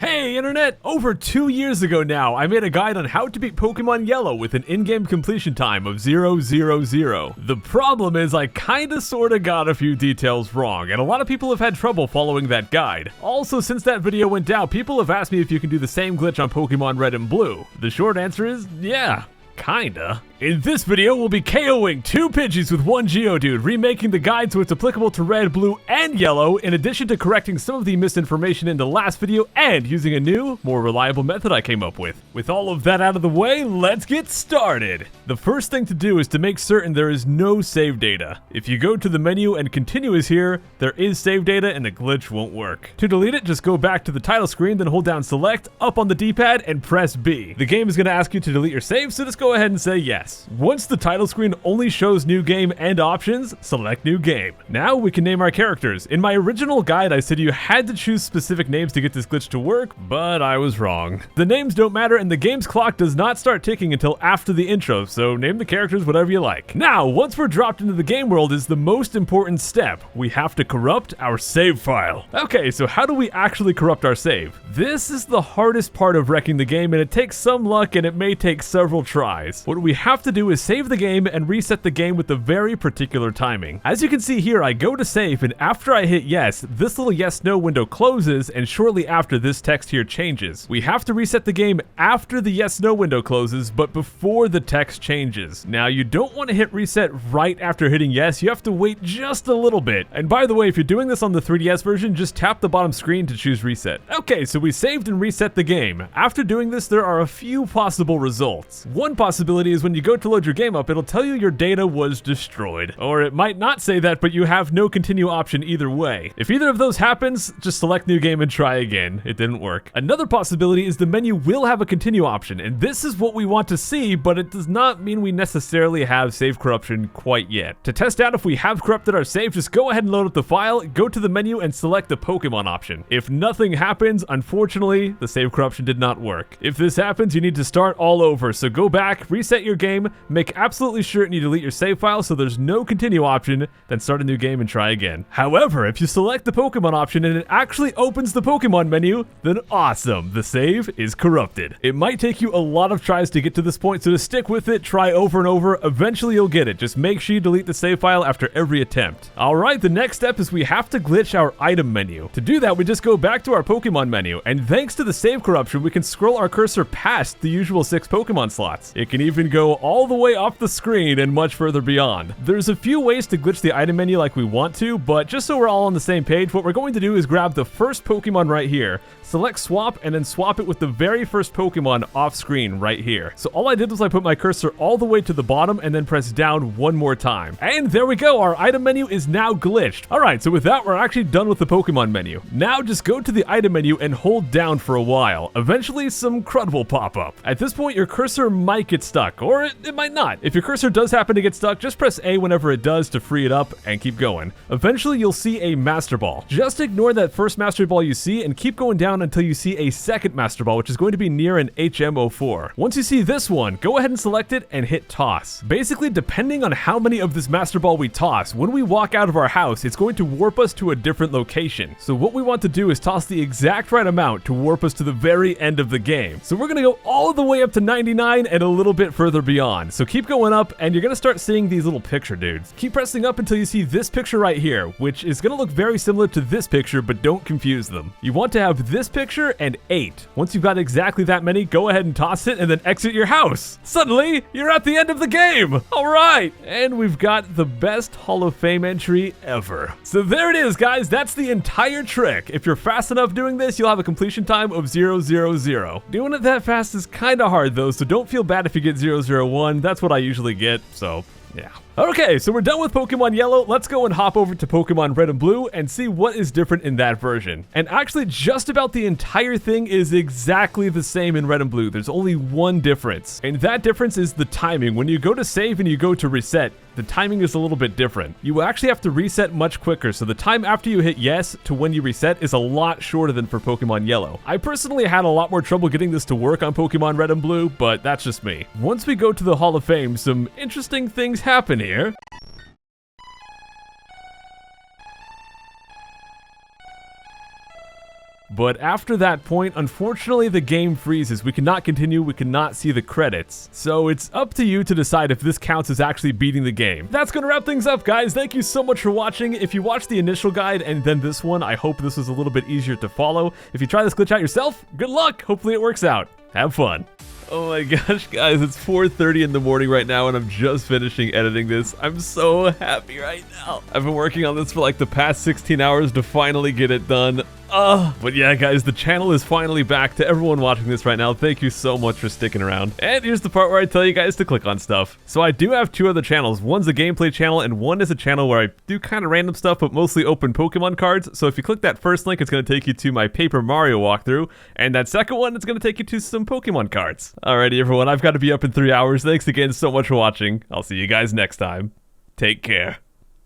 Hey internet! Over 2 years ago now, I made a guide on how to beat Pokemon Yellow with an in-game completion time of 000. The problem is I kinda sorta got a few details wrong, and a lot of people have had trouble following that guide. Also, since that video went out, people have asked me if you can do the same glitch on Pokemon Red and Blue. The short answer is, yeah. Kinda. In this video, we'll be KOing 2 Pidgeys with 1 Geodude, remaking the guide so it's applicable to Red, Blue, and Yellow, in addition to correcting some of the misinformation in the last video and using a new, more reliable method I came up with. With all of that out of the way, let's get started! The first thing to do is to make certain there is no save data. If you go to the menu and continue is here, there is save data and the glitch won't work. To delete it, just go back to the title screen, then hold down select, up on the D-pad, and press B. The game is going to ask you to delete your save, so just go ahead and say yes. Once the title screen only shows new game and options, select new game. Now we can name our characters. In my original guide I said you had to choose specific names to get this glitch to work, but I was wrong. The names don't matter and the game's clock does not start ticking until after the intro, so name the characters whatever you like. Now, once we're dropped into the game world is the most important step. We have to corrupt our save file. Okay, so how do we actually corrupt our save? This is the hardest part of wrecking the game and it takes some luck and it may take several tries. What we have to do is save the game and reset the game with a very particular timing. As you can see here, I go to save and after I hit yes, this little yes/no window closes and shortly after this text here changes. We have to reset the game after the yes/no window closes, but before the text changes. Now you don't want to hit reset right after hitting yes, you have to wait just a little bit. And by the way, if you're doing this on the 3DS version, just tap the bottom screen to choose reset. Okay, so we saved and reset the game. After doing this, there are a few possible results. One possibility is when you go to load your game up, it'll tell you your data was destroyed. Or it might not say that, but you have no continue option either way. If either of those happens, just select new game and try again. It didn't work. Another possibility is the menu will have a continue option, and this is what we want to see, but it does not mean we necessarily have save corruption quite yet. To test out if we have corrupted our save, just go ahead and load up the file, go to the menu and select the Pokemon option. If nothing happens, unfortunately, the save corruption did not work. If this happens, you need to start all over, so go back, reset your game, make absolutely certain you delete your save file so there's no continue option, then start a new game and try again. However, if you select the Pokemon option and it actually opens the Pokemon menu, then awesome, the save is corrupted. It might take you a lot of tries to get to this point, so to stick with it, try over and over, eventually you'll get it. Just make sure you delete the save file after every attempt. Alright, the next step is we have to glitch our item menu. To do that, we just go back to our Pokemon menu, and thanks to the save corruption, we can scroll our cursor past the usual 6 Pokemon slots. It can even go all the way off the screen and much further beyond. There's a few ways to glitch the item menu like we want to, but just so we're all on the same page, what we're going to do is grab the first Pokemon right here, select swap, and then swap it with the very first Pokemon off screen right here. So all I did was I put my cursor all the way to the bottom and then press down one more time. And there we go, our item menu is now glitched. Alright, so with that, we're actually done with the Pokemon menu. Now just go to the item menu and hold down for a while. Eventually, some CRUD will pop up. At this point, your cursor might get stuck, or it might not. If your cursor does happen to get stuck, just press A whenever it does to free it up and keep going. Eventually, you'll see a Master Ball. Just ignore that first Master Ball you see and keep going down until you see a second Master Ball, which is going to be near an HM04. Once you see this one, go ahead and select it and hit toss. Basically, depending on how many of this Master Ball we toss, when we walk out of our house, it's going to warp us to a different location. So what we want to do is toss the exact right amount to warp us to the very end of the game. So we're going to go all the way up to 99 and a little bit further beyond. So keep going up and you're going to start seeing these little picture dudes. Keep pressing up until you see this picture right here, which is going to look very similar to this picture, but don't confuse them. You want to have this picture and 8. Once you've got exactly that many, go ahead and toss it and then exit your house. Suddenly, you're at the end of the game. All right. And we've got the best Hall of Fame entry ever. So there it is, guys. That's the entire trick. If you're fast enough doing this, you'll have a completion time of 000. Doing it that fast is kind of hard though, so don't feel bad if you get 001. That's what I usually get, so yeah. Okay, so we're done with Pokemon Yellow. Let's go and hop over to Pokemon Red and Blue and see what is different in that version. And actually, just about the entire thing is exactly the same in Red and Blue. There's only one difference, and that difference is the timing. When you go to save and you go to reset, the timing is a little bit different. You actually have to reset much quicker, so the time after you hit yes to when you reset is a lot shorter than for Pokemon Yellow. I personally had a lot more trouble getting this to work on Pokemon Red and Blue, but that's just me. Once we go to the Hall of Fame, some interesting things happen here. But after that point, unfortunately the game freezes. We cannot continue, we cannot see the credits. So it's up to you to decide if this counts as actually beating the game. That's gonna wrap things up, guys. Thank you so much for watching. If you watched the initial guide and then this one, I hope this was a little bit easier to follow. If you try this glitch out yourself, good luck. Hopefully it works out. Have fun. Oh my gosh, guys, it's 4:30 in the morning right now and I'm just finishing editing this. I'm so happy right now. I've been working on this for like the past 16 hours to finally get it done. But yeah, guys, the channel is finally back. To everyone watching this right now, thank you so much for sticking around. And here's the part where I tell you guys to click on stuff. So I do have two other channels. One's a gameplay channel and one is a channel where I do kind of random stuff, but mostly open Pokemon cards. So if you click that first link, it's going to take you to my Paper Mario walkthrough. And that second one, it's going to take you to some Pokemon cards. Alrighty, everyone, I've got to be up in 3 hours. Thanks again so much for watching. I'll see you guys next time. Take care.